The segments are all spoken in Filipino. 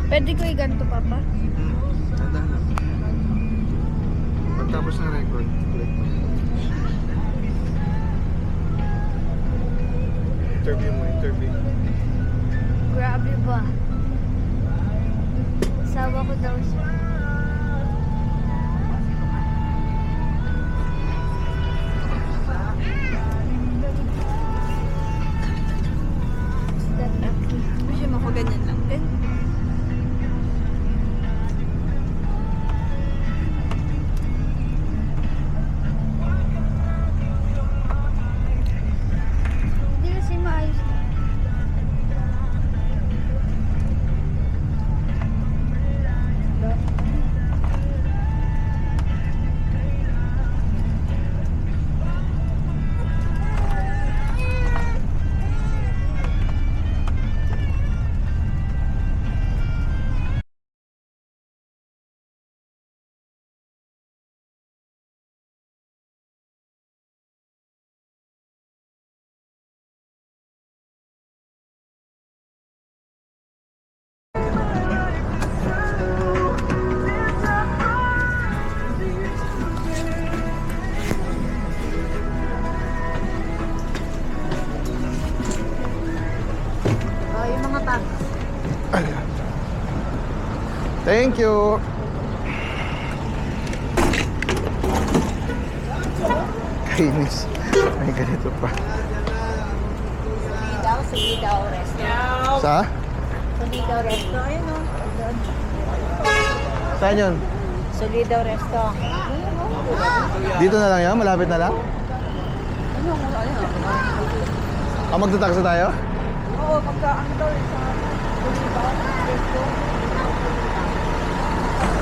Pwede ko iganto, Papa? Tanda lang. Pagtapos ng record, click mo. Interview mo, interview. Grabe ba? Asawa ko daw siya. Kasi makaganyan lang din. Hindi kasi maayos. Oh, yung mga tags. Ayan. Thank you. Kainis. May ganito pa. Sulidaw resto. Sa? Sulidaw resto. Ayun o. Saan yun? Sulidaw resto. Dito na lang yan? Malapit na lang? Magta-taxi tayo? Oo, pagka ang daw sa Sulidaw resto.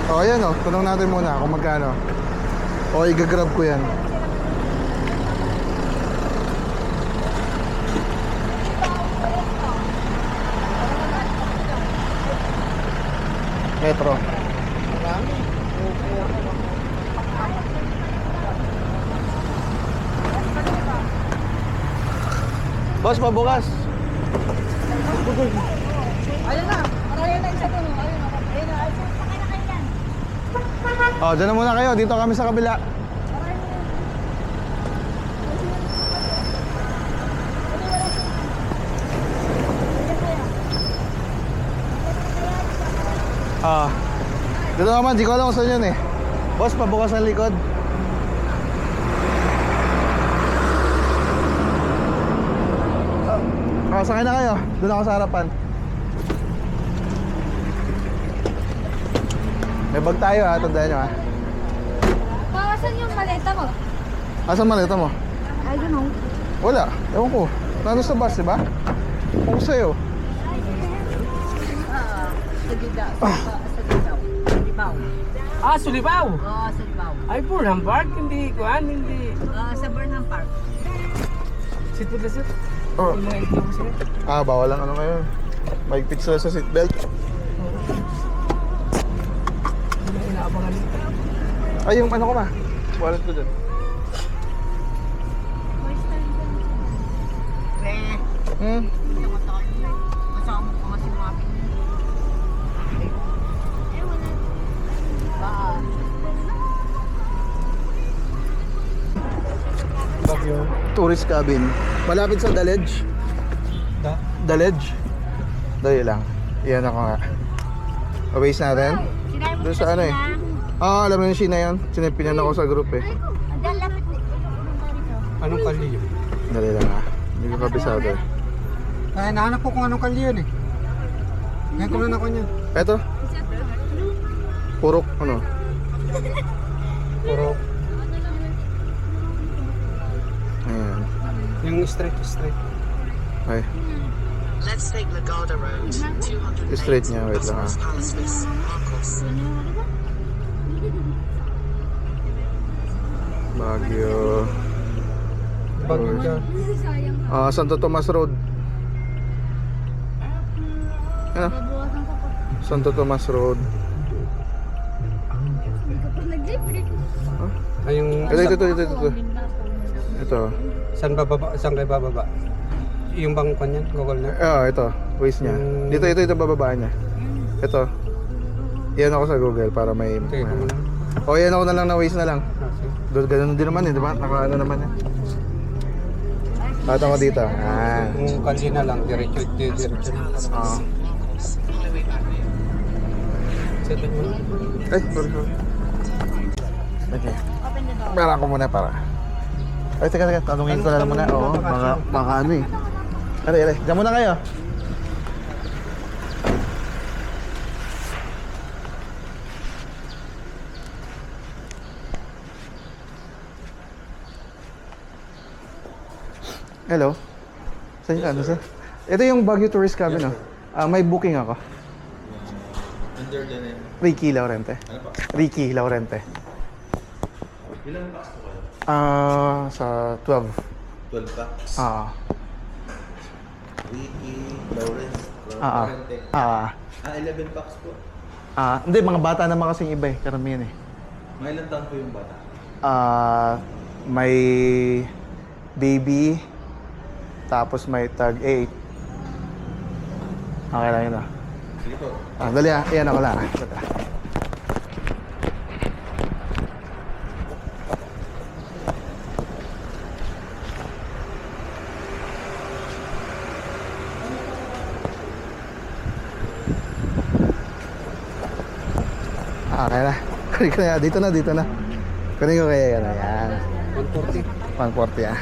O, ayan o. Tanong natin muna kung magkano. O, i-grab ko yan. Metro. Boss, pabukas. Ayun na. Ayun na isa doon. Ayun na. Ayun na. Sakay na kayo yan. O, dyan na muna kayo. Dito kami sa kabila. Dito naman, di ko alam kung saan yun eh. Boss, pabukas ang likod. Sakay na kayo. Doon ako sa harapan. May bag tayo ha, tandaan nyo ha. Pawasan yung maleta mo. Asan maleta mo? I don't know. Wala, ewan ko. Nandun sa bus, diba? Kung sa'yo. Sulidaw. Sulidaw. Sulibaw. Sulibaw. Oo, Sulibaw. Ay, Burnham Park, hindi kuhan, hindi. Sa Burnham Park. Sit po kasi. Oh. Yung mga ito kasi. Bawal lang ano ngayon. Mahigpit sila sa seatbelt. Hindi na inaabangan nito. Ay, yung ano ko ma. Wallet ko dyan. Hindi ako tayo. Kasama ko kasi mga Bagyo. Tourist cabin. Malapit sa Daledge. Daledge. Dali lang. Iyan ako nga. Waze natin. Doon sa ano eh. Alam mo yung Sheena yun. Sinipinan ako sa group eh. Anong kali yun? Dali lang ha. Hindi ko kabisado eh. Ay, nahanap ko kung anong kali yun eh. Ngayon ko na ako niyan. Eto. Purok ano. Puro Ayan. yung straight. Ay. Let's take Lagarda Road, 200 Straight niya. Wait lang ha. Palace, Marcos. Baguio. Bagyo ka. Santo Tomas Road. Ano? Santo Tomas Road. Ay, yung Ito. Ito. saan bababa? Saan kayo bababa? Yung bang kanyan? Google na? Ito. Waze niya. Dito bababaan niya. Ito. Iyan ako sa Google para may... Teka mo lang. O, iyan ako na lang na Waze na lang. Ah, sige. Doon ganun din naman eh, di ba? Naka ano naman eh. At ako dito. Ah. Kung kanji na lang, diretso na. Ah. Settle mo lang. Ay, sorry. Okay. Open the door. Para ako muna para. Ay, teka. Tanungin ko na lang muna. Oo, baka ano eh. Aray. Diyan muna kayo. Hello? Saan ka? Yes, ito yung Baguio Tourist Cabin, no? May booking ako. Under the name. Ricky Laurente. Ano pa? Ricky Laurente. Ilang packs po kayo? Sa 12. 12 packs. Ricky, Lawrence, Laurente. 11 packs po. Hindi, mga bata naman kasing iba eh. Karamihan eh. Mga ilang taon po yung bata? May baby, tapos may tag 8. Okay lang yun ah. Sige po. Dali ah, iyan ako lang. Okay na. Kunin ko na. Dito na. Kunin ko kaya yan. Ayan. 140. 140 ah.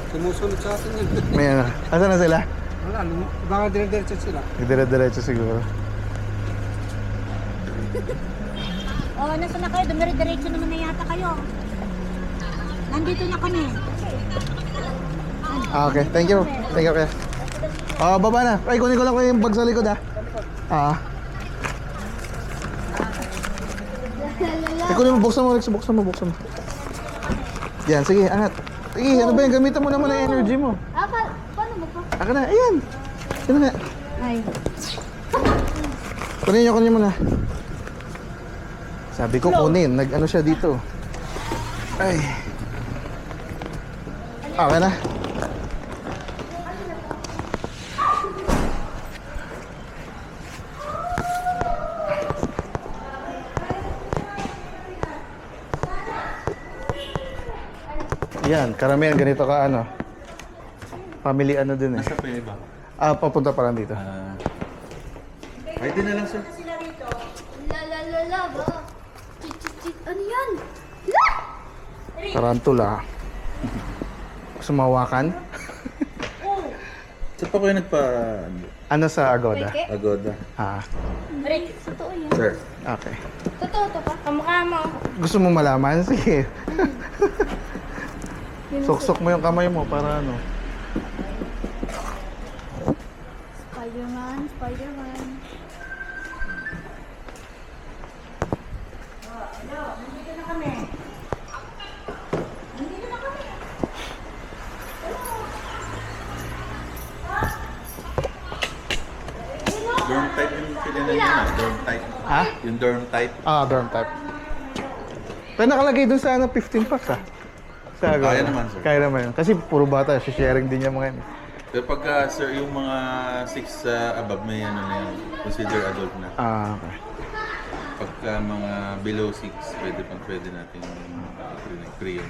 Tumusunod sa atin yan. May ano. Asan na sila? Wala, baka dire-diretso sila. Dire-diretso siguro. Oh, nasa na kayo? Dumire-diretso naman na yata kayo. Nandito na kami. Okay. Thank you. Thank you kaya. Baba na. Ay, kunin ko lang yung bag sa likod ah. Kunin mo, buksan mo, Rex. Buksan mo. Yan, sige, angat. Sige, ano ba yan? Gamitan mo naman ang energy mo. Paano ba po? Aka na, ayan. Sino na? Ay. Kunin mo na. Sabi ko kunin, nag-ano siya dito. Ay. Okay na. Yan, karamihan ganito ka ano. Family ano din eh. Nasa pa ba? Papunta pa lang dito. Pwede na lang sir. La. Ano yan? Tarantula. Gusto mawakan? Saan pa kayo nagpa... Ano sa Agoda? Agoda? Rick, totoo yan. Sir. Okay. Totoo to pa? Kamukha mo. Gusto mo malaman? Sige. Suksok mo yung kamay mo para ano. Spider-Man. Dorm type yung pilihan niya. Dorm type. Ha? Yung dorm type. Dorm type. Pero nakalagay dun sa ano, 15 packs ah. Sa Agoda. Kaya naman, sir. Kaya naman yun. Kasi puro bata, sharing din yung mga yun. Pero pagka sir, yung mga 6 above may ano na yun. Consider adult na. Okay. Pagka mga below 6, pwede natin pre yun.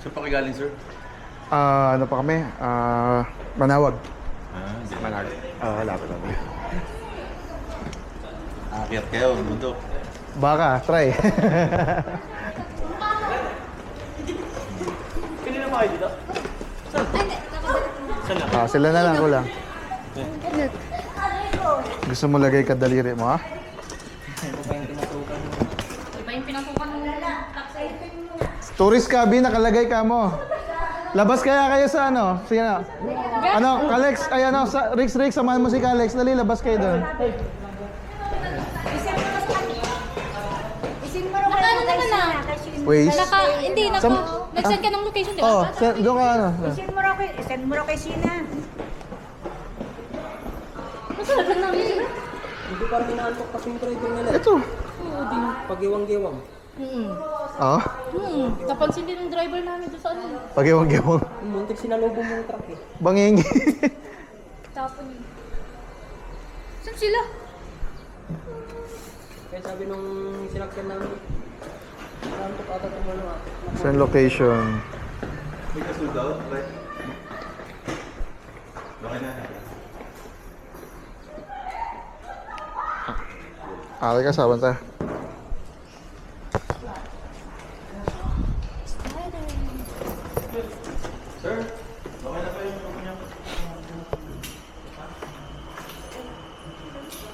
Saan pa kayo galing sir? Ano pa kami? Manawag. Dyan. Manawag. Lapit lang. Aakyat kayo, bundok. Baka, try. Sila na lang, kulang. Gusto mo lagay ka daliri mo, ha? Tourist cabin, nakalagay ka mo. Labas kaya kayo sa ano? Sige na. Ano, Alex, ay ano, Rix, samahan mo si Alex. Dali, labas kayo doon. Ano naman na? Waze. Hindi, nag-send ka ng location, di ba? Doon ka ano. Send mo raw kay Sina. Masarap lang namin sila. Hindi parang inaantok kasi yung driver nila. Ito. Pag-iwang-giwang. Oo? Napansin din ng driver namin doon sa ano. Pag-iwang-giwang. Muntik sinalubong mo yung truck eh. Bangingi. Tapon yun. Saan sila? Kaya sabi nung sinakyan namin, saan ko pata tumulong ah. Saan location? May kasul daw, right? Okay na. Okay ka, saban tayo. Sir, okay na pa yung niya.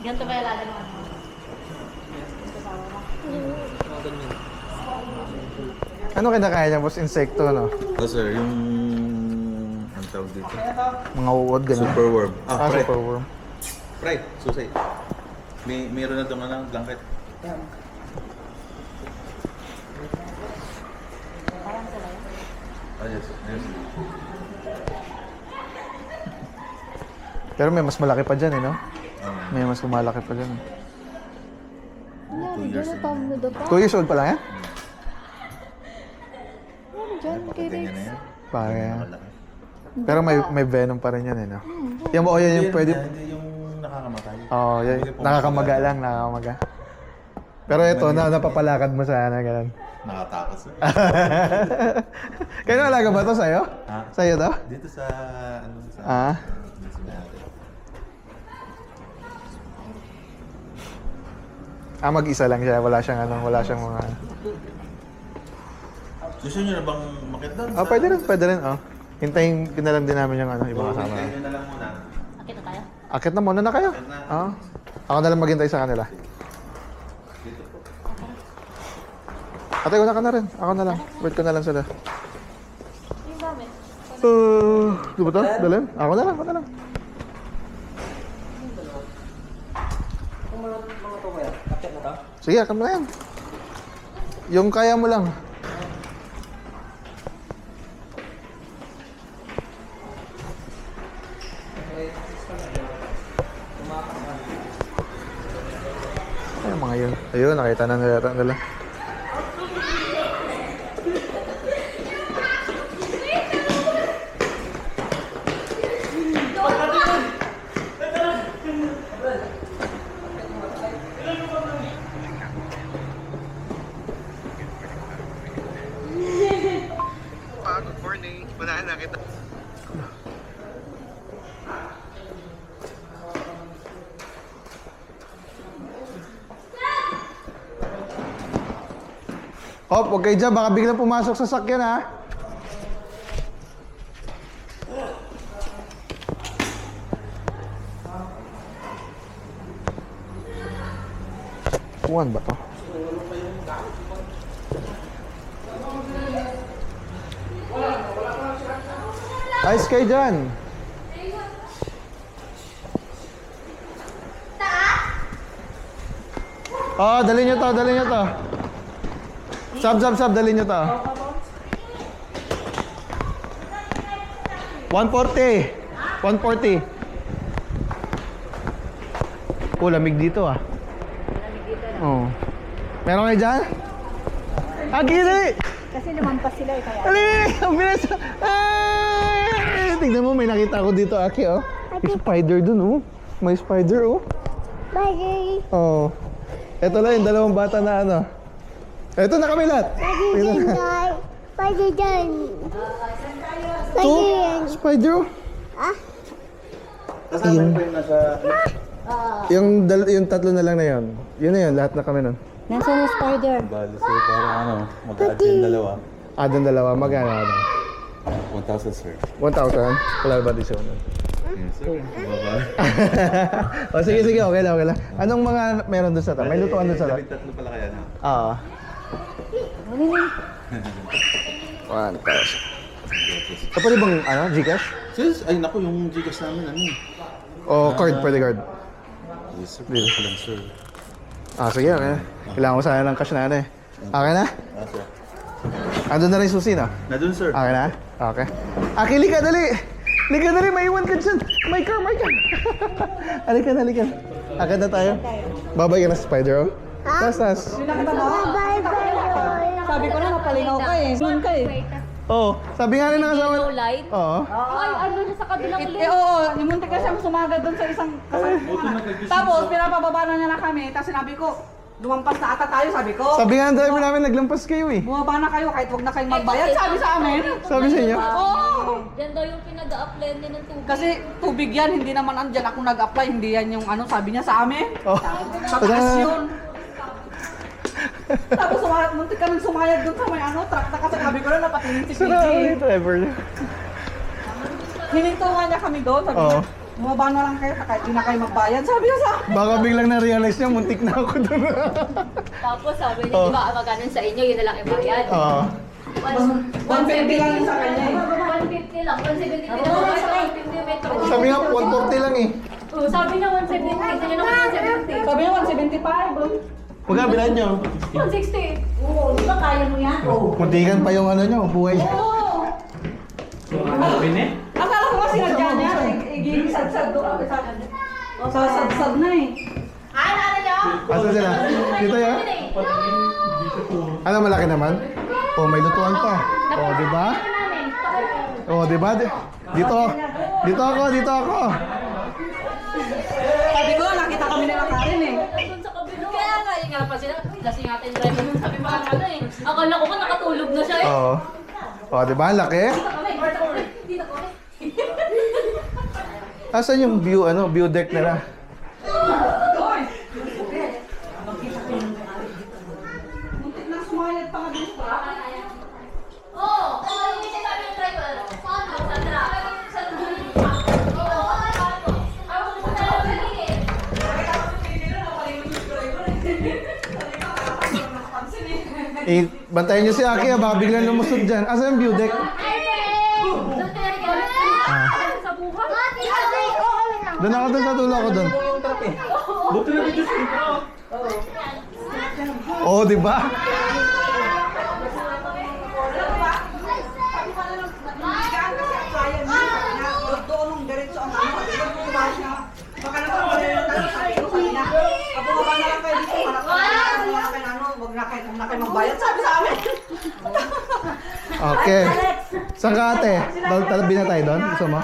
Ganito ba yung lalim mo? Mga ganyan. Ano kinakain niya, boss? Insekto, no? Oh sir, yung... Ang tawag dito? Mga uod, ganun. Superworm. Ah, Fry. superworm. Fry, susay. Mayroon na itong blanket. Ah, yes. Yes. Pero may mas malaki pa dyan, eh, no? May mas malaki pa dyan. 2 years na. 2 years old pa lang yan? Ganyan na yan. Parang. Malaki. Pero may venom pa rin yan, eh, no? Yan ba, yan yung pwede... Hindi yung nakakamatay. Oo, yan. Nakakamaga lang, nakakamaga. Pero ito, napapalakad mo sana, ganun. Nakatakot sir. Kaya alaga ba to sa'yo? Ha? Sa'yo to? Dito sa... Ano, sa... Ah? Dito sa natin. Mag-isa lang siya. Wala siyang mga... Gusto nyo na bang makit doon? Pwede rin, oh. Hintayin na lang din namin yung ibang kasama. Hintayin nyo na lang muna. Akit na tayo? Akit na muna na kayo. Akit na. Oo. Ako na lang maghintay sa kanila. Dito po. Ate, una ka na rin. Ako na lang. Wait ko na lang sila. Yung gamit. Di ba to? Dalhin? Ako na lang. Kung mga to kaya, kapit na to? Sige, akam na yan. Yung kaya mo lang. Ay, mga yun. Ayun, nakita na nila. Good morning. Wala na kita. Hop, huwag kayo dyan. Baka biglang pumasok sa sakyan, ha? Kuwan ba to? Ayos kayo dyan. Oo, dali nyo to. Sab, dali nyo to. 140. Oh, lamig dito, ah. Oo. Meron kayo dyan? Gili! Kasi naman pa sila kaya. Ali! Ang bilis! Tignan mo, may nakita ko dito, Aki, oh. May spider dun, oh. May spider, oh. Bye! Oh. Ito lang yung dalawang bata na ano. Ito na kami lahat. Pwede dyan. Ito, spider, oh. Kasama po yung nasa... Yung tatlo na lang na yun. Yun na yun, lahat na kami nun. Nasaan yung spider? Bali, so parang mag-add yung dalawa. Doon dalawa, magkano? 1,000 sir. 1,000? Wala ba di siya? Yes sir. Baba. O sige, okay lang. Anong mga meron doon sa ta? May lutuan doon sa ta? Tatlo pala kaya na. Oo. 1,000. Kapag bang, Gcash? Sis, ay naku, yung Gcash namin ano. O card, pwede card? Yes sir, pwede lang sir. Sige, okay. Kailangan ko sana ng cash na Okay na? Sir. Andun na rin susi, no? Na dun sir. Okay na? Okay. Lika, dali! Lika, dali! Maiwan ka dyan! May car! Halika na. Akit na tayo. Babay ka na sa spider, oh. Tas. Bye-bye! Sabi ko na napalingaw ka eh. Noon ka eh. Oh, sabi nga rin ng asawa. Yellow light. Oo. Ay, ano na sa kabilang Eh oo, muntik na siyang sumagad doon sa isang kasama. Tapos pinapababa na niya na kami. Tapos sinabi ko, lumampas na ata tayo, sabi ko. Sabi nga ng driver namin, naglampas kayo eh. Bumaba na kayo kahit wag na kayong magbayad, sabi sa amin. Sabi sa inyo? Oo. Yan daw yung pinag-a-apply din ng tubig. Kasi tubig yan, hindi naman andyan ako nag-apply, hindi yan yung ano, sabi niya sa amin. Oh. Sa taas yun. Tapos muntik ka nang sumayad doon sa may ano, truck na kasi sabi ko na napatingin si Sira PG. yung driver niya. Hinintungan niya kami doon, sabi niya, bumaba na lang kayo, kahit di na kayo magbayad, sabi niya sa amin. Baka biglang na-realize niya, muntik na ako doon. Tapos sabi niya, di ba, maganon sa inyo, yun na lang ibayad. Oo. 150 lang yun sa kanya eh. 150 lang, 170 lang. 150 metro. Sabi nga, 140 lang eh. Oh, sabi niya 170, sa niya naman 170. Sabi niya 175. Magkano bilhan niyo? 160. Oo, di ba kaya mo yan? Muntikan pa yung ano niyo, buhay. Oo. Akala ko nga sinadya niya, igigisad-sad doon. Sasadsad na eh. Asa sila? Dito yan? Ano, malaki naman? Oh, may lutuan pa. Oh, di ba? Oh, di ba? Dito. Dito ako, dito ako. Sabi ko, nakita kami nila Karen eh. Doon sa kabilo. Kaya nga, yung nga pa sila, lasing natin yung driver. Sabi pa ano eh. Akala ko ka nakatulog na siya eh. Oo. Oh, di ba? Ang laki. Dito kami. Asan yung view, ano, view deck nila? Muntik na sumayad pa kami sa truck. Oo, yung sinasabi ng driver. Sandra. Eh, bantayan niyo si Aki, baka biglang lumusod dyan. Asan yung view deck? Sa buhay. Doon ako doon sa dulo ako doon. Oh, di ba? Doon nung diretso ang ano, bumaba siya. Baka naman wala lang tayo sabi ko kanina. Bumaba na lang kayo dito, wala kayo ano, wag na kayo magbayad, sabi sa amin. Okay. Saan ka ate? Talabi na tayo doon? Gusto mo?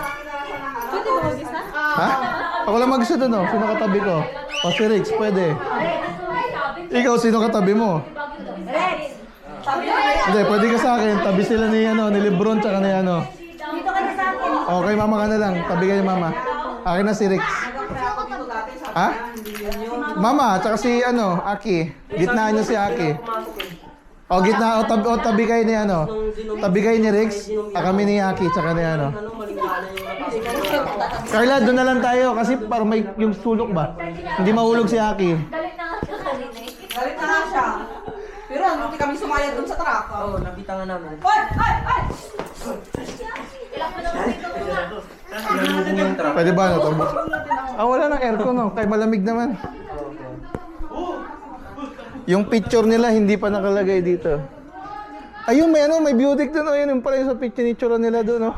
Pwede mo mag na? Ha? Ako lang mag-isa doon oh. Sino katabi ko? O si Rix, pwede. Ikaw, sino katabi mo? Sabi niya, Hindi, pwede ka sa akin. Tabi sila ni, ano, ni Lebron tsaka ni ano. Dito ka na sa akin. Okay, mama ka na lang. Tabi kayo, mama. Akin na si Rix. ako dito dati, sabi Ha? niya, hindi yun yun. Mama, tsaka si, ano, Aki. Gitnaan niyo si Aki. O, gitna. O, tabi kayo ni, ano. Tabi kayo ni Rix. Kami ni Aki, tsaka ni, ano. Carla, doon na lang tayo. Kasi parang may yung sulok ba? Hindi mahulog si Aki. Galit na nga siya kanina eh. Galit na nga siya. Pero hindi kami sumayad dun sa truck. Oo, nakita nga namin. Ay! Ay! Ay! Ilang pa naman dito nga. Pinalubog yung truck. Pwede ba, ano to? Ah, wala ng aircon, no? Kaya malamig naman. Yung picture nila hindi pa nakalagay dito. Ayun, may ano, may view deck doon. Ayun, yung pala yung sa picture nila doon, no?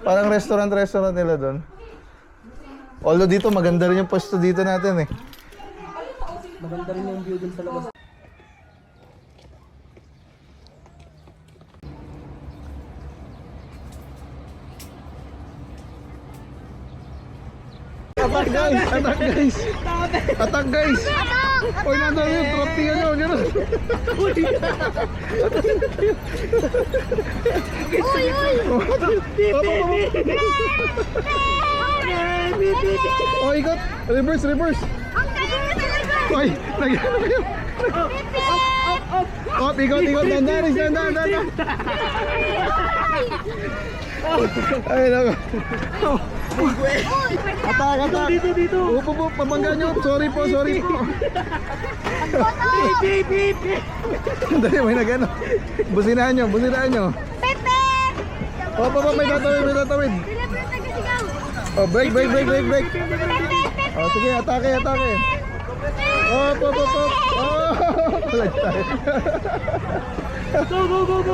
Parang restaurant nila doon. Although dito, maganda rin yung pwesto dito natin, eh. Maganda rin yung view dun sa labas. Attack guys! Attack guys! Attack guys! Oy, nandun yun! Trophy ano! Gano'n! Uy! Oh, ikot! Reverse! Reverse! Oy! Nagyan kayo! Oh, ikot! Ikot! Dandan! Dandan! Ay, naku! Atak! Dito! Upo, pabangga nyo. Sorry po. Dali, may nagano. Businahan nyo. Pepe! Opo, may tatawid. Oh, break. Oh, sige, atake. Opo. Oh, palag tayo.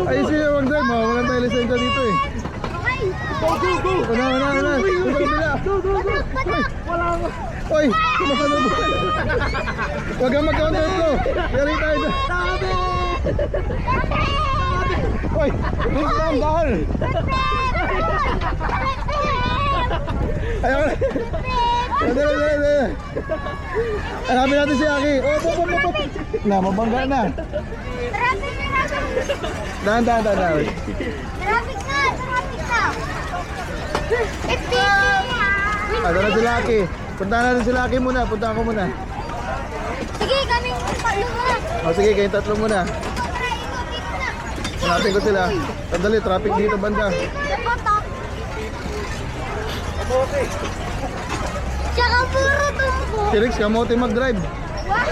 Ay, sige, wag drive. Mawawalan tayo lisensya dito eh. Okay! Una. Punta ka bila. Patak! Oy, sumasalubong. Huwag kang mag-counter flow. Yari tayo na. Oy, please calm down. Ayaw na. Dali. Hanapin natin si Aki. Oh. Na, mabangga na. Dahan. Traffic na! Ano na si Aki? Punta natin si Aki muna. Punta ako muna. Sige, kaming tatlo muna. O sige, kayong tatlo muna. Hanapin ko sila. Sandali, traffic dito banda. Tsaka puro tumbo. Si Rix, kamote mag-drive. Wow!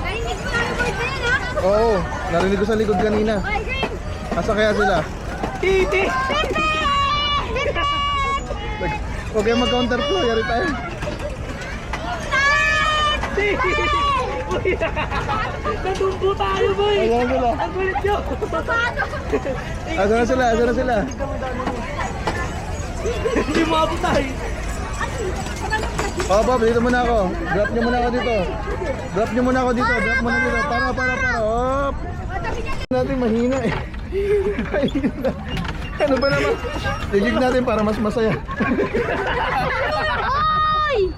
Narinig ko lang boy din ha? Oo, narinig ko sa likod kanina. Boy, green! Asa kaya sila? Titi! Pepe! Huwag kayong mag-counter flow, yari tayo. Natumpo tayo, boy! Ayan na sila. Ang kulit nyo! Asa na sila? Hindi mo ako tayo! Oh, Bob, dito muna ako. Drop nyo muna ako dito. Drop dito. Para. Hop. Natin mahina eh. Mahina. Ano ba naman? Tigig natin para mas masaya. Oy!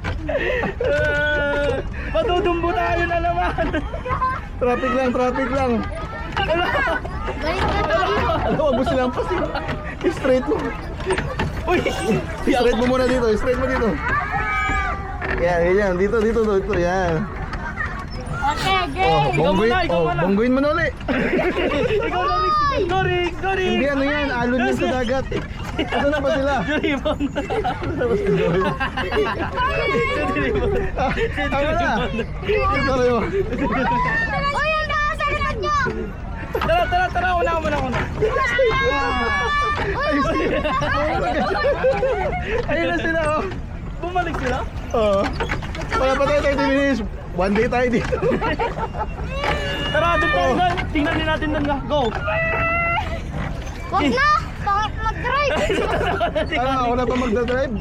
Matudumbo tayo na naman! Traffic lang. Balik na tayo. Ano, wag mo silang pasin. Straight mo. Uy! Straight mo muna dito. Yan. Dito. Yan. Okay, Oh, game! Ikaw muna. bongguin mo na ulit. Ikaw na, Rick! Rick! Hindi ano yan, alon yan sa dagat. Asan na ba sila? Doraemon! Tama na. Sorry mo. Uy, ang taas sa likod nyo! Tara! Una. Ayun na sila oh. Bumalik sila? Oo. Wala pa tayo 30 minutes. One day tayo dito. Tara, doon tayo doon! Tingnan din natin doon nga! Go! Huwag na! Pangit mag-drive! Ako na pa magdadrive.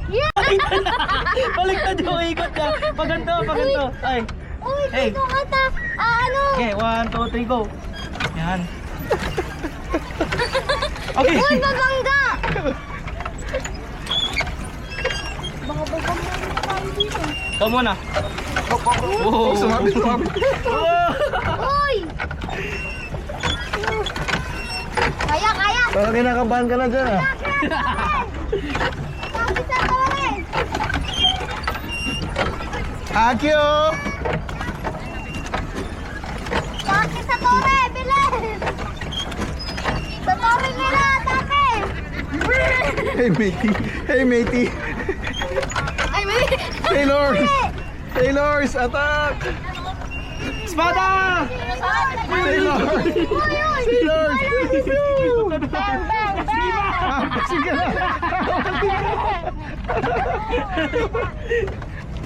Baliktad yung ikot niya! Paganto! Ay! Uy, Hey. dito ka ta! Ano? Okay, 1, 2, 3, go! Yan! Okay! Uy, babangga! Baka babangga na tayo dito. Ikaw muna! Oh, sumabit. Uy! Kaya! Parang kinakabahan ka na dyan ah. Sabi sa torre! Akio! Sabi sa torre! Bilis! Sa torre nila! Sabi! Hey matey. Ay, may... Taylors, attack! Espada! Taylors! Bang, bang, bang! Sige na!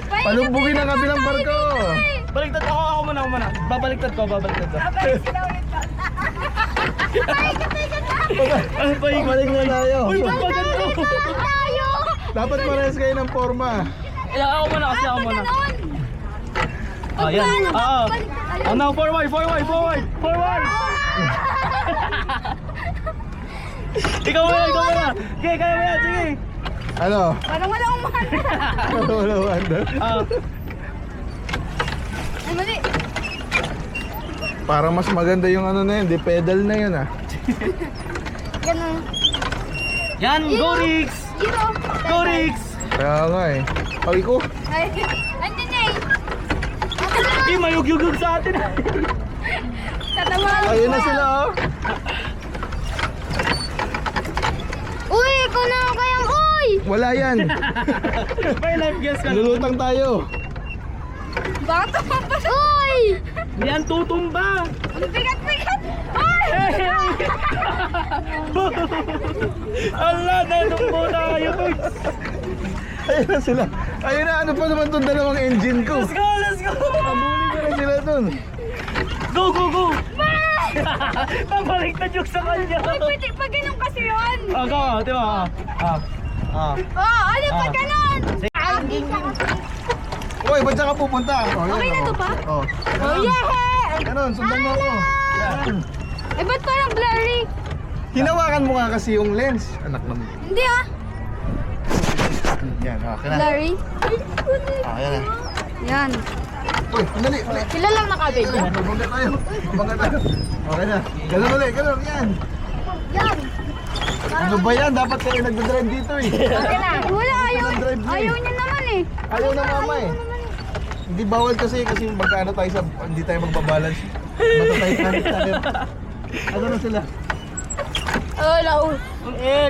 Palubugin ang kabilang barko! Baliktad ako muna. Babaliktad ko. Balik na tayo! Uy, paganto! Tayo! Dapat parehas kayo ng forma. Ako muna. Yan. Oh, now forward! Ikaw muna! Okay, kaya mo yan, sige! Ano? Parang wala akong mahal. Wala wanda. Ay, mali. Para mas maganda yung ano na yun, di pedal na yun ah. Ganun. Yan, go Rix! Zero. Go Rix! Kaya nga eh. Ay ko. Ay, andyan na eh. Hindi, mayug-yugog sa atin. Tatawagan Ayun na sila oh. Uy, ikaw na kayang uy! Wala yan. May life guest ka. Lulutang tayo. Baka tumampas. Uy! Yan, tutumba. Ang bigat-bigat! Uy! Ala, nanumbo tayo. Ayun na sila. Ayun na, ano pa naman itong dalawang engine ko. Let's go! Abulin ko na sila dun. Go! Pabaliktad yung sa kanya. Pwede pa ganun kasi yun. Go, di ba? Oh, ano pa ganun? Hoy, ba't saan ka pupunta? Oh, Okay na to pa? Oh. Oh, yeah! Ganun, sundan mo ako. Yan. Eh, ba't parang blurry? Hinawakan mo nga kasi yung lens. Anak naman. Hindi ah. Yan, okay na. Blurry? Yan na. Yan. Uy, dali. Sila lang nakabidyo. Mabangga tayo. Mabangga tayo. Okay na. Ganun ulit, ganun. Yan. Yan. Ano ba yan? Dapat kayo nagdadrive dito eh. Okay na. Wala, ayaw. Drive niya eh. Ayaw niya naman eh. Ayaw na mama eh. Hindi bawal kasi magkaano tayo sa hindi tayo magbabalance. Matatay tayo. Ano na sila? Laos.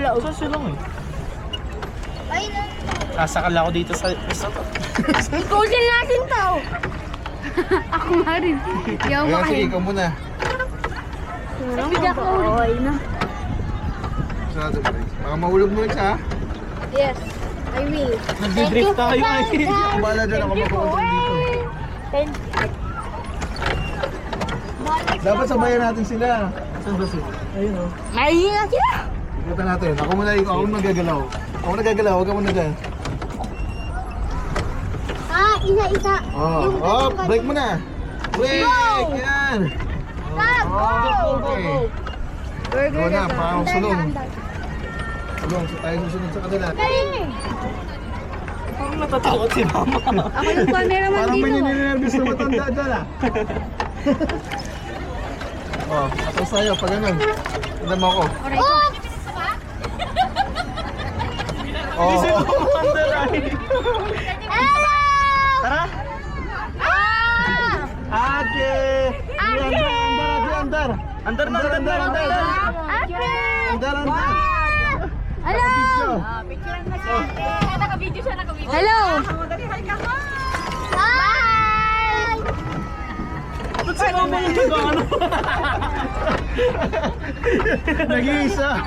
Laos. Saan sila eh? Ay, na. Sasakal ako dito sa isa to. Ikusin natin to. Ako nga rin. Yaw Kaya ba sige, kayo? ikaw muna. Bidak ko. Okay na. Sa natin guys. Baka mahulog mo isa ha. Yes, I will. Nagdi-drift tayo eh. Ako bahala dyan, ako magkukontrol dito. Dapat sabayan natin sila. Saan ba sila? Ayun o. Mahina sila. Ikutan natin. Ako muna, ako muna nagagalaw. Ako nagagalaw, huwag ka muna dyan. Isa-isa. Oh, break mo na. Break! Yan! Okay. Go na, parang sulong. Sulong, so tayo susunod sa kanila. Parang natatakot si mama. Ako yung cameraman Parang may dito. ninenervous na matanda dyan ah. Oh, atas tayo, pag ganun. Tignan mo ako. Oh! Tara! Ate! Andar! Andar na! Andar! Hello! Naka-video siya, naka-video. Hello! Hi! Ba't si mama yung ano? Nag-iisa!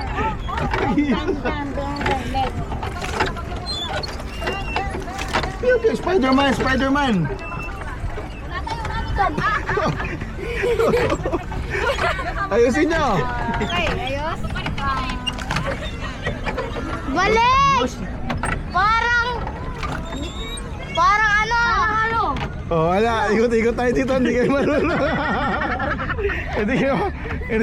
Okay, Spider-Man! Ayusin nyo! Okay, ayos. Balik! Parang ano? Oh, wala. Ikot-ikot tayo dito. Hindi kayo marunong. Hindi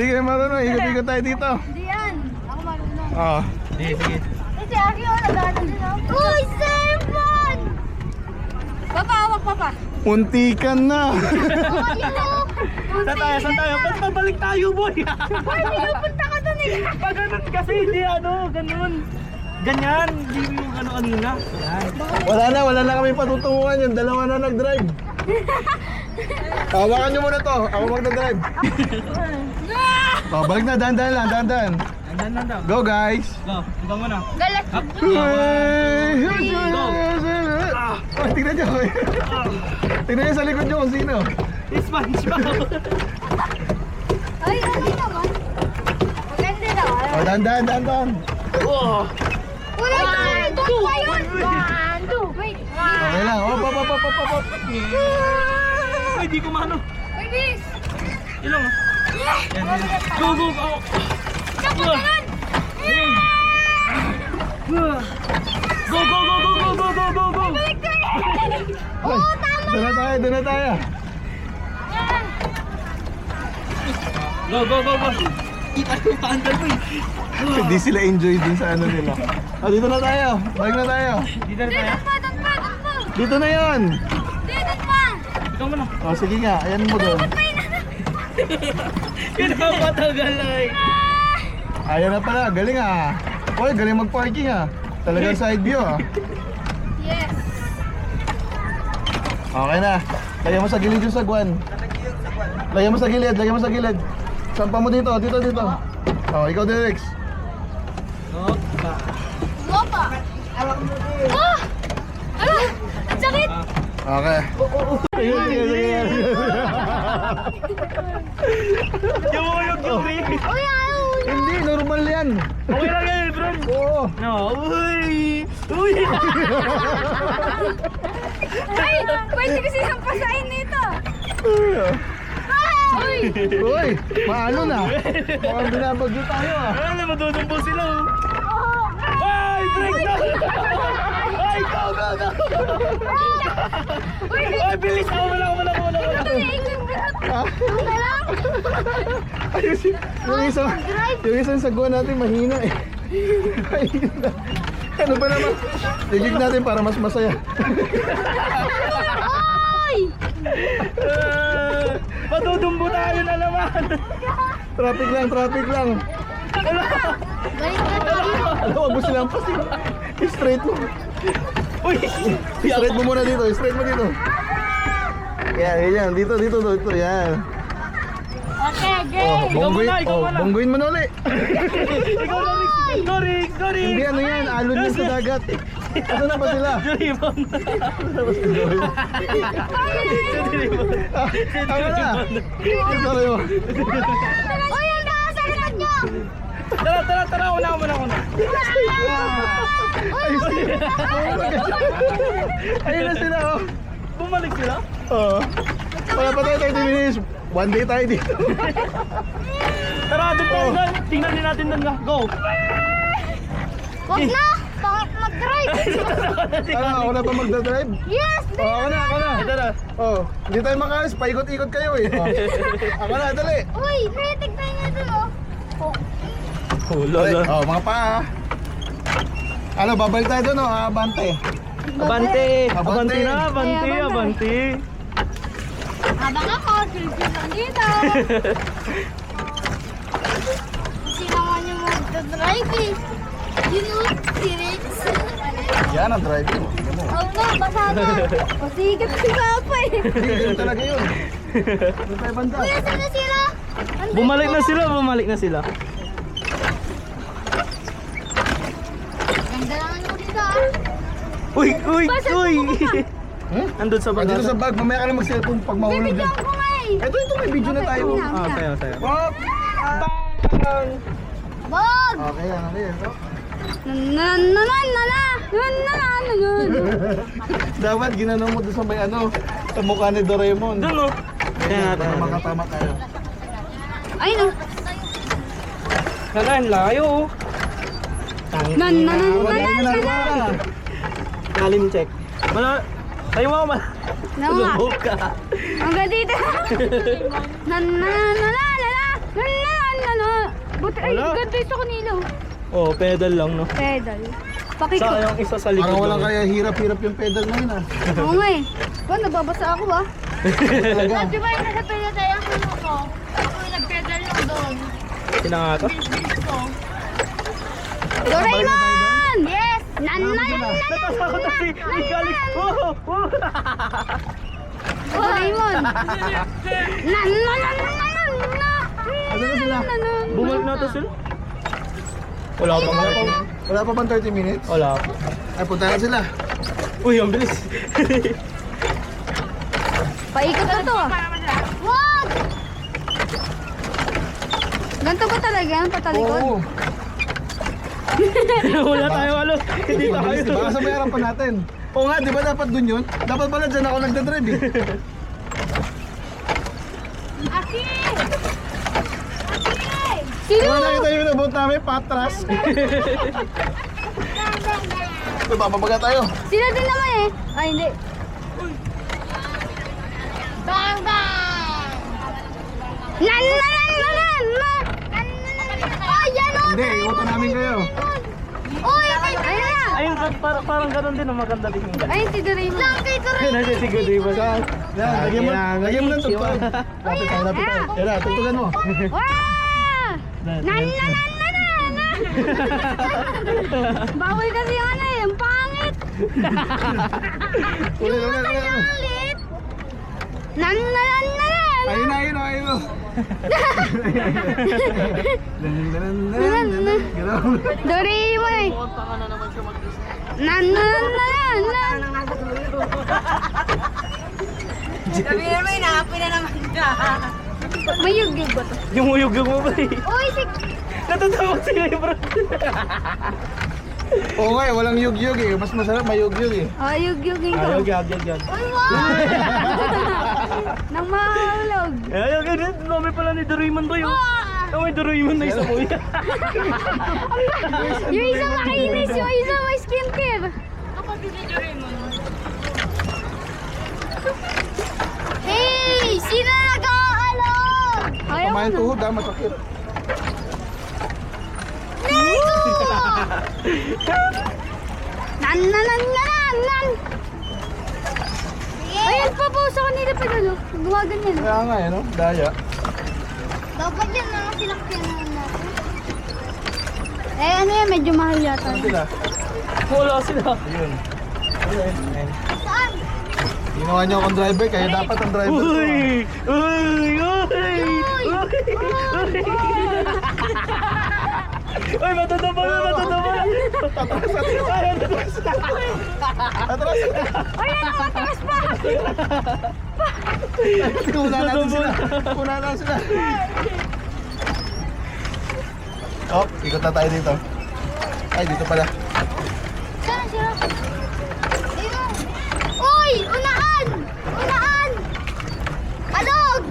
kayo marunong. Ikot-ikot tayo dito. Hindi yan. Ako marunong. Oh. Sige. Kasi Aki, nagano din ako. Uy, cellphone! Papa, hawak papa. Muntikan na. Saan tayo? Ba't babalik tayo, boy? Boy, pinupunta ka dun eh. Pag ganun kasi, hindi ganun. Ganyan, hindi yung kanina. Yan. Wala na kami patutunguhan. Yung dalawa na nag-drive. Hawakan nyo muna to. Ako mag-drive. Oh, balik na. Dahan-dahan lang. Dahan-dahan. Andan daw. Go, guys. Go, ikaw muna. Galat. Oh, tignan nyo. Tignan nyo sa likod nyo kung sino. SpongeBob. Ay, ano naman? Maganda naman. Oh, dahan-dahan. Oh. Wala na, doon pa yun. 1, 2, wait. Okay lang. Op. Ay, di ko mano. Wait, bis. Ilong. Yan. Go. Dapat ganun. Go. Oo, tama. Doon na tayo. Go. Kita ko pa andar mo eh. Hindi sila enjoy din sa ano nila. Oh, dito na tayo. Balik na tayo. Dito na tayo. Doon pa. Dito na yon. Doon pa. Ikaw muna. Oh, sige nga. Ayan mo doon. Pinapatagal ay. Ayan na pala. Galing ah. Oy, galing mag-parking ah. Talagang side view ah. Yes. Okay na. Lagyan mo sa gilid yung sagwan. Lagyan mo sa gilid. Sampa mo dito. Oh, ikaw Derek. Opa. Ah! Ang sakit. Okay. Sige. Yung Uy, ayaw. Hindi, normal yan. Okay lang yan, bro. Oo. No. Uy. Ay, pwede kasi sampasain nito. Uy, maano na. Mukhang binabagyo tayo ah. Ano, madudumbo sila oh. Ay, break na! Ay, go! Ay, bilis! Wala. Ayusin. Yung isang sagwa natin mahina eh. Mahina. Ano ba naman? Tigig natin para mas masaya. Matudumbo tayo na naman! Traffic lang. Alam, wag mo silang pasin. Straight mo. Uy! Straight mo muna dito. Straight mo dito. Yan. Dito. Yan. Okay, Jay. Ikaw muna. Bongguin mo na ulit. Ikaw na, Rick! Sorry! Hindi ano yan, alon yan sa dagat. Asa na ba sila? Doraemon! Tama na. Sorry mo. Uy, ang nakasagrat nyo! Tara! Una. Ayun na sila oh. Bumalik sila? Oo. Wala pa tayo 30 minutes. One day tayo dito. Tara, doon tayo doon! Tingnan din natin doon nga. Go! Huwag na! Pangit mag-drive! Ako na pa magdadrive? Yes! Ako na. Tara! Hindi tayo makalis. Paikot-ikot kayo eh. Ako na, dali. Uy, tignan nyo dun oh! Dali. Mga paa. Ano, babalik tayo doon abante. Abante! Habang ako, silpil lang dito! Sino naman yung mag-drive eh? Yun o, si Rex. Yan ang driving. Oo nga, basa na. Masigat si Papa eh. Ganun talaga yun. Doon tayo banda. Kuya, saan na sila? Bumalik na sila. Ganda naman yung dito ah. Uy! Hmm? Andun sa bag. Dito sa bag, mamaya ka na mag-cellphone pag mahulog Bibigyan dyan. ko nga eh. Ito, may video na tayo. Tayo. Hop! Bog! Okay, ano yun? Dapat ginano mo doon sa may sa mukha ni Doraemon. Doon, no? Para makatama tayo. Ay no. Kalaan, layo. Lalim check. Tayo mo ako Lubog ka. Hanggang dito. Buti ay ganda ito kanila. Oh, pedal lang, no? Pedal. Sa Pakikot. yung isa sa likod. Parang walang no? kaya hirap-hirap yung pedal na yun Oo nga eh. Ba, nababasa ako ba? Talaga. Di ba yung nasa pedal tayo ang sumo ko? Ako yung nag-pedal lang doon. Pinangato? Doraemon! Yes! Natakot na si Galing. Doraemon! Ano na sila? Bumalik na ito sila? Wala pa nga. Wala pa bang 30 minutes? Wala pa. Ay, punta na sila. Uy, ang bilis. Paikot na to. Wag! Ganito ba talaga yan? Patalikod? Oo. Wala tayo Hindi tayo. Baka sa may harapan natin. Oo nga, di ba dapat dun yun? Dapat pala dyan ako nagdadrive eh. Aki! Sino? Kung nakita yung nabot namin, patras. Ito, bababaga tayo. Sila din naman eh. Ay, hindi. Bang, bang! Ayan o! Hindi, iwato namin kayo. Uy! Ayun na! Ayun, parang ganun din. Maganda din yung ganun. Ayun si Doraemon. Lang kay Doraemon. Nasa si Doraemon. Yan, lagyan mo ng tugtog. Lapit tayo. Yan na, tugtugan mo. Wow! Bawal kasi yung yung pangit. Ulit. Ulit. Ayun na. Doraemon eh. Sabihin mo, inaapin na naman ka. May yugig ba to? Yung uyog mo ba eh? Uy, Natatakot siya yung bro. Oo nga eh, walang yug-yug eh. Mas masarap may yug-yug eh. yugigin ko. Yan. Uy, wow! Nang mahulog. Ayun, ganun. Dami pala ni Doraemon ba yun? May Doraemon na isa kuya. Yung isa makinis, yung isa may skincare. Kapag ni Doraemon. Tama yung tuhod ha, masakit. Nan! Ayun pa po sa kanila pa gano'n. Gumaganyan. Kaya nga no? Daya. Dapat yan na tinakyan natin. Eh ano yan, medyo mahal yata. Ano sila? Wala sila. Ayun. Saan? Ginawa niyo akong driver, kaya dapat ang driver ko. Uy! Uy! Uy! Uy, matutubol na, matutubol na! Ay, atras na! Atras! Ay, ano, matakas pa! Una natin sila. Una na sila. Oh, ikot na tayo dito. Ay, dito pala. Saan sila? Ayun. Uy! Unaan! Unaan! Alog!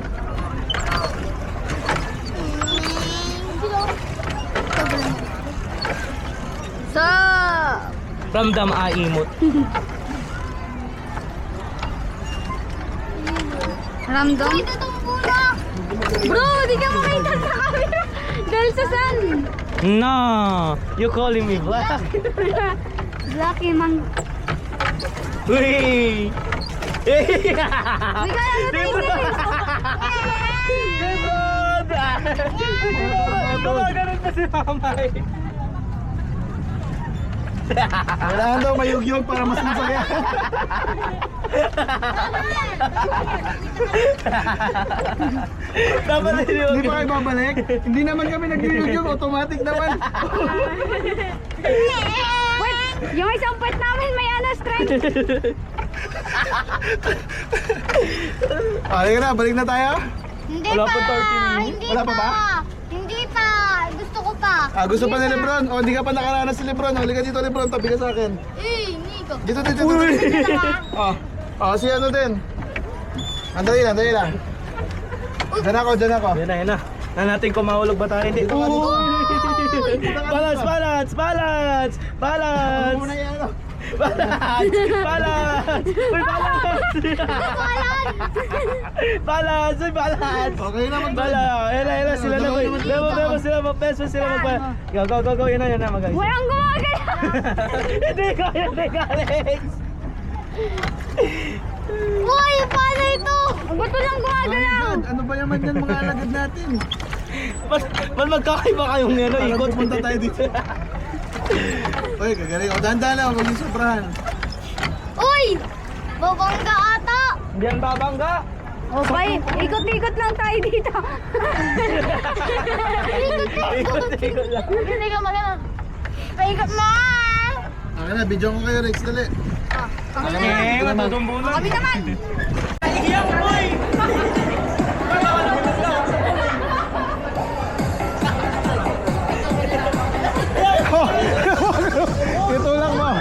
Sa... Ramdam aimot. Ramdam? Kita tong pula! Bro, di ka makita sa camera! Dahil sa sun! No! You calling me black? Lucky man. Uy! Eh! Di ka ano Gumaganon pa si Mamay. Kailangan daw mayugyog para mas masaya. Dapat Hindi pa kayo babalik? Hindi naman kami nag-yugyog, automatic naman. Wait! Yung isang puwet namin may ano, strength! Halika na, balik na tayo. Hindi Wala pa! pa 30 minutes. Hindi Wala pa ba? Hindi pa! Gusto ko pa! Ah, gusto pa ni Lebron. O, hindi ka pa nakaranas si Lebron. Halika dito, Lebron. Tabi ka sa akin. Nico! Dito, dito, dito. Oh. Oh, si ano din. Andali lang, andali lang. Diyan ako, diyan ako. Yan na, yan na. Na natin kung mahulog ba tayo. Hindi. Balance, balance, balance! Balance! Muna yan, ano? Balance! Balance! Uy, balance! Balance! Uy, balance! Okay na, Balance! Yan na, yan na. Sila na po. Demo sila. Peso sila magpa. Go, go, go, go. Yan na, mag-guys. Walang gumagalaw! Hindi ko, Alex! Uy! Paano ito? Ba't walang My gumagalaw? God, ano ba naman yan mga alagad natin? Ba't magkakaiba kayong ano? Parang Ikot pupunta tayo dito. Uy, kagaling. O, dahan-dahan lang. Huwag yung sobrahan. Uy! Babangga ata! Hindi yan babangga. O, bay, ikot-ikot lang tayo dito. Ikot lang. Hindi ka magana. Paikot mo! Okay na, video ko kayo, Rex. Dali. Eh, matutumulan. Kami naman! Iyak, boy! Ito lang mo.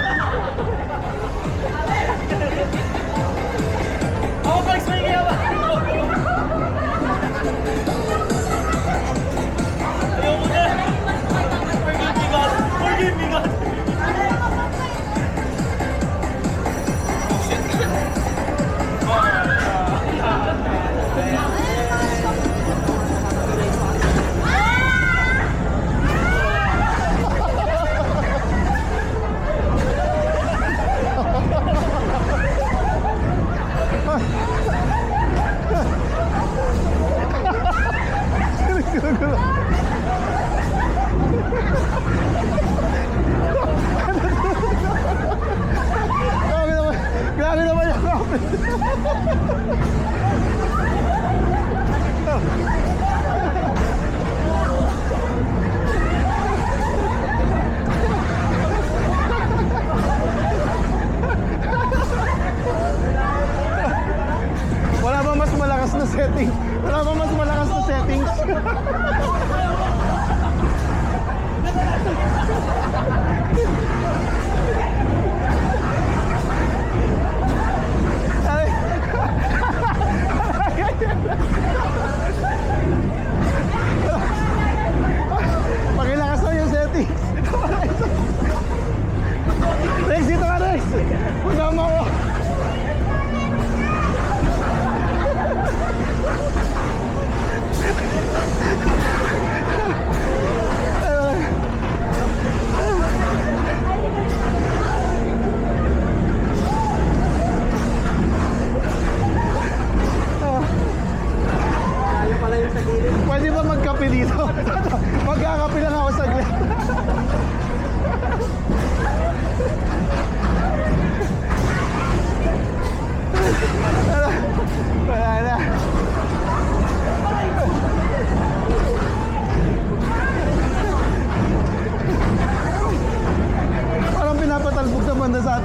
Ako pa explain kaya ba? Ayoko na. Forgive me, God. Forgive me, God.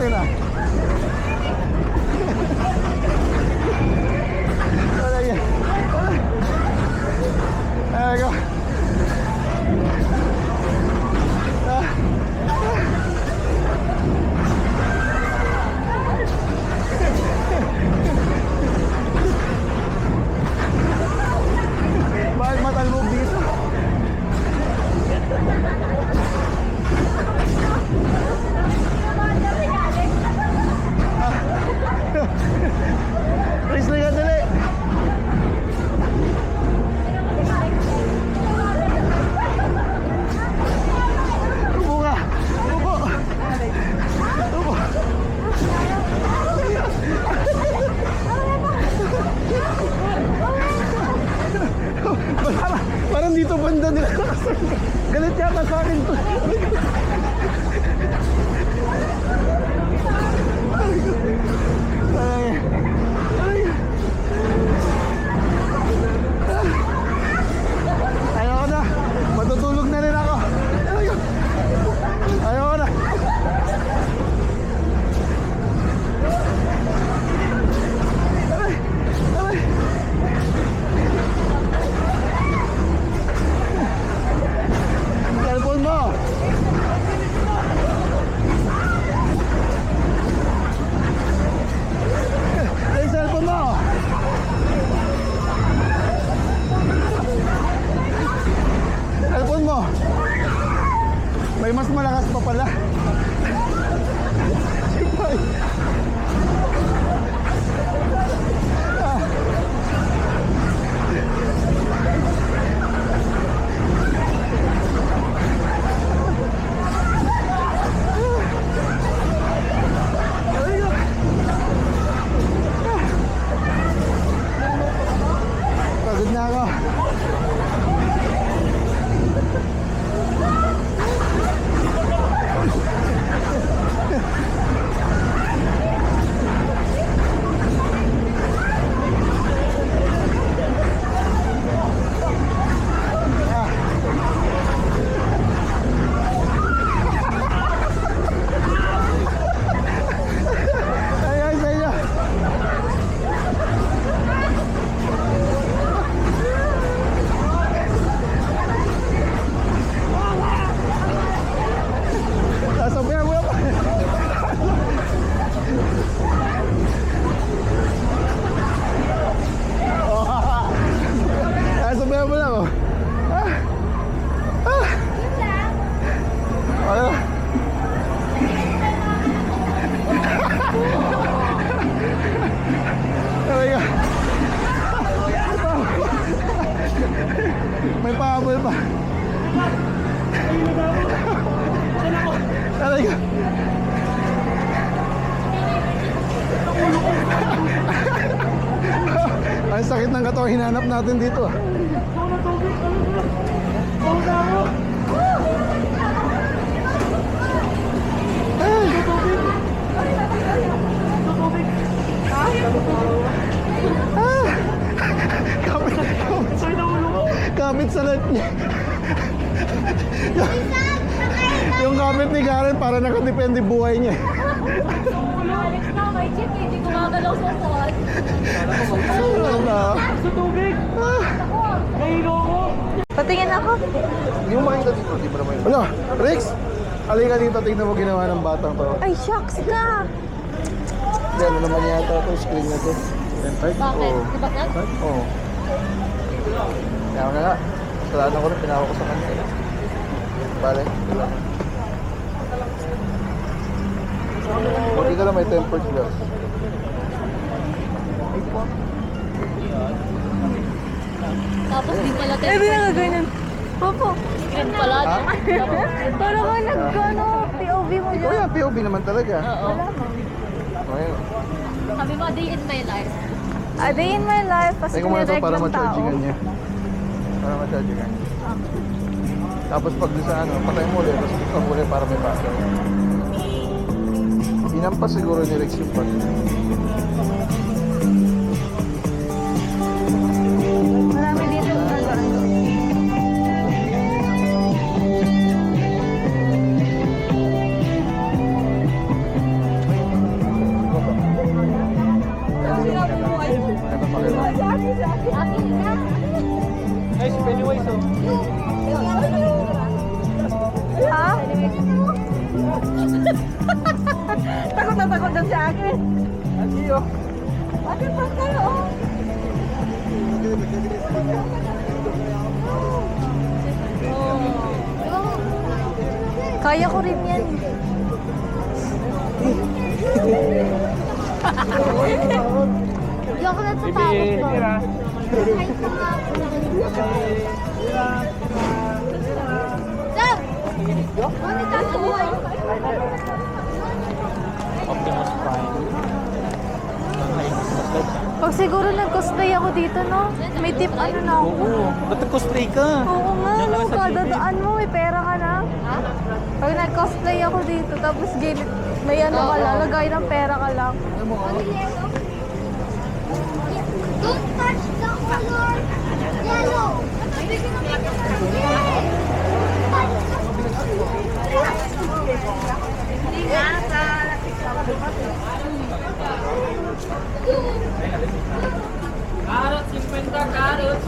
natin ah. Wala yan. Ay, go. Bakit matalbog dito? Please, liga dali. Upo ka. Upo. Upo. Parang dito banda nila. Galit yata sa akin to. Ay. Ay. Ayoko na. Matutulog na rin ako. Ayoko na. Aray. Aray. Cellphone mo. Yung cellphone mo. Cellphone mo. May mas malakas pa pala. Sipay. Pagod na ako. Ayan sa inyo. Sasabihan mo pa. Sasabihan mo lang oh. Ano? Oh my God. May pahabol pa. Aray ka. Ang sakit ng katawan hinanap natin dito ah. Kapit sa light niya. Yung kapit ni Karen para nakadepende buhay niya. Alex na, may chip, hindi gumagalaw sa phone. Sa tubig! Nahilo ako! Patingin ako. Hindi mo makita dito, di ba naman yun? Ano? Rex! Halika dito, tignan mo ginawa ng batang to. Ay, shucks ka. Hindi, ano naman yata ito, screen na to. Bakit? Di ba yan? Oo. Kaya nga, kasalanan ko rin, pinawa ko sa kanya. Bale. Buti ka lang may tempered glass. Tapos di pala tayo. Ay, ganyan. Popo. Screen pala. Ha? Para ka nag-ano, POV mo Ikaw dyan. yan, POV naman talaga. Oo. Ayun. Sabi mo, day in my life. A day in my life, kasi Tingnan mo ito kinirek para ng tao. ma-chargingan niya. Para ma-chargingan niya. Tapos pag doon sa ano, patay mo ulit, tapos ikaw muli para may basa. Inampas siguro ni Rex yung pag. Marami dito nag-ano. May si akin. Ate, pas kayo, oh. Kaya ko rin yan. Hindi ako natatakot ko. Sir! Ano tatabuhay? Optimus Prime. Pag siguro nag-cosplay ako dito, no? May tip ano na ako. Oo. Ba't nag-cosplay ka? Oo nga, Diyan ka no? lang sa Kada gilid. daan mo, may pera ka na. Pag nag-cosplay ako dito, tapos gilid, may ano ka lang, lagay ng pera ka lang. Don't touch the color yellow. Carrots, 50 carrots.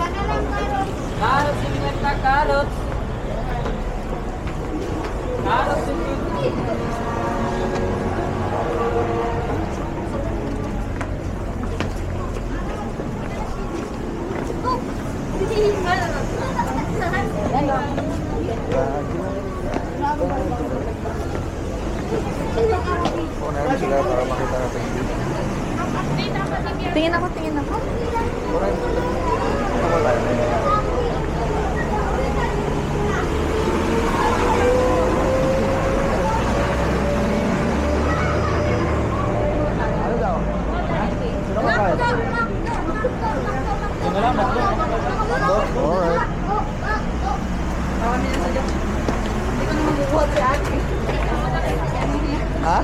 Carrots, 50 carrots. Carrots, 50. Kunin sila para makita natin yung view. Tingin ako, tingin ako. Kunin. Ako tayo. Ano daw? Sino ka kayo? Ito na lang, Makdo. Alright. Ha?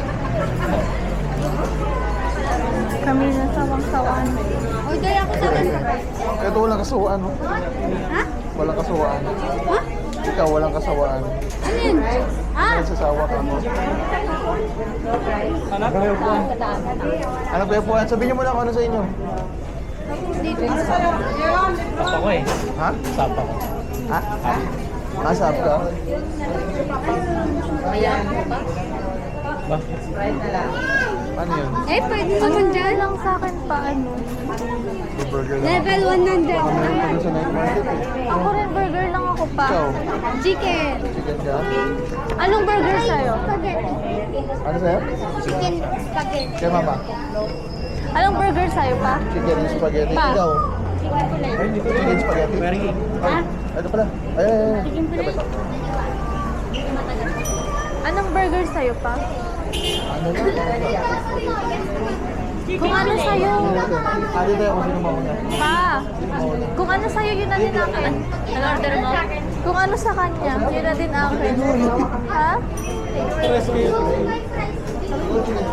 Kami na sawang-sawan. Uy, dahil ako sa akin. Kaya ito walang kasuwaan, no? Ha? Walang kasuwaan. Ha? Ikaw, walang kasawaan. Ano yun? Ha? Nagsasawa ka mo. Anak? Ano ba yung puwan? Sabihin niyo muna kung ano sa inyo. Sapa ko eh. Ha? Sapa ko. Ha? Asap ka? Ba? Ano yun? Eh, pwede naman dyan. Lang sa akin pa, ano. Yung burger lang. Level 100. Meron pa dun sa night market eh. Ako rin, burger lang ako pa. Ikaw, Chicken. chicken ka? Anong burger sa'yo? Spaghetti. Ano sa'yo? Chicken spaghetti. Kaya mama? Anong burger sa'yo pa? Chicken and spaghetti. Pa. Ikaw? Chicken fillet. Chicken spaghetti? Very Ay, ano pala? Ay, ay, ay. Chicken fillet. Anong burger sa'yo pa? Ano lang? Kung ano sa'yo. Ano tayo kung sino mauna? Pa. Kung ano sa'yo, yun na din akin. Ano order mo? Kung ano sa kanya, yun na din akin. Ha? Stress ko yun.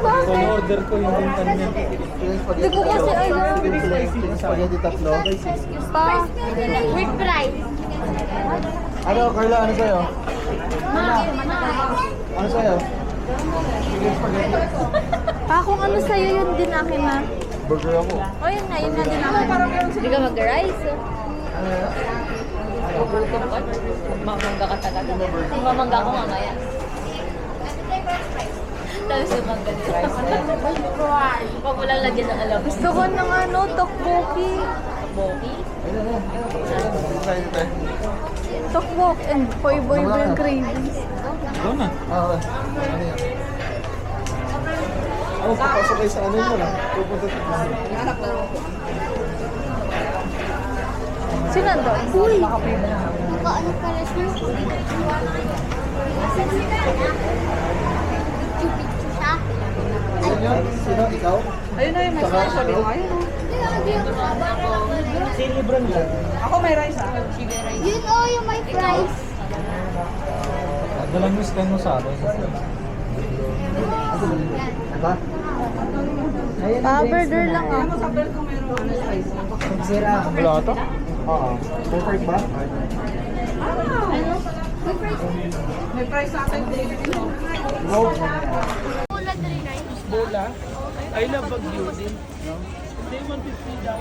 Kung order ko yung din kanya. Chicken spaghetti. Hindi ko kasi alam. Chicken spaghetti tatlo. Pa. With fries. Ano, Carla, ano sa'yo? Ano sa'yo? Chicken spaghetti. Pa, kung ano sa'yo, yun din akin na. Burger ako. O, yun na din akin. Hindi ka mag-rice. Ano yan? Gutom ka. Mamangga ka talaga. Mamangga ko mamaya. Tapos sumangga ni rice. Huwag mo lang lagyan ng alam. Gusto ko ng ano, tteokbokki. Boki. Ayun na. Ano sa'yo tayo? Tteokbok and Boy Boy Boy Cravings. Doon na. Ah, ano yan? Ako, papasok kayo sa ano yun lang. Pupunta sa Sino doon? Uy! Naka-ano pala siya? Picture-picture siya. Sino? Sino? Ikaw? Ayun na yung may rice. Sabi ko, ayun. Sinibran lang. Ako may rice, ah. Yun oh, yung may fries. Dalang mo stand mo sa akin. Ba? Ah, burger lang Ano ako. sa bell ko meron ano rice? Wala ito? Oo. Perfect ba? May price sa akin. No. Bola. I love Baguio din. No? Hindi, 150 daw.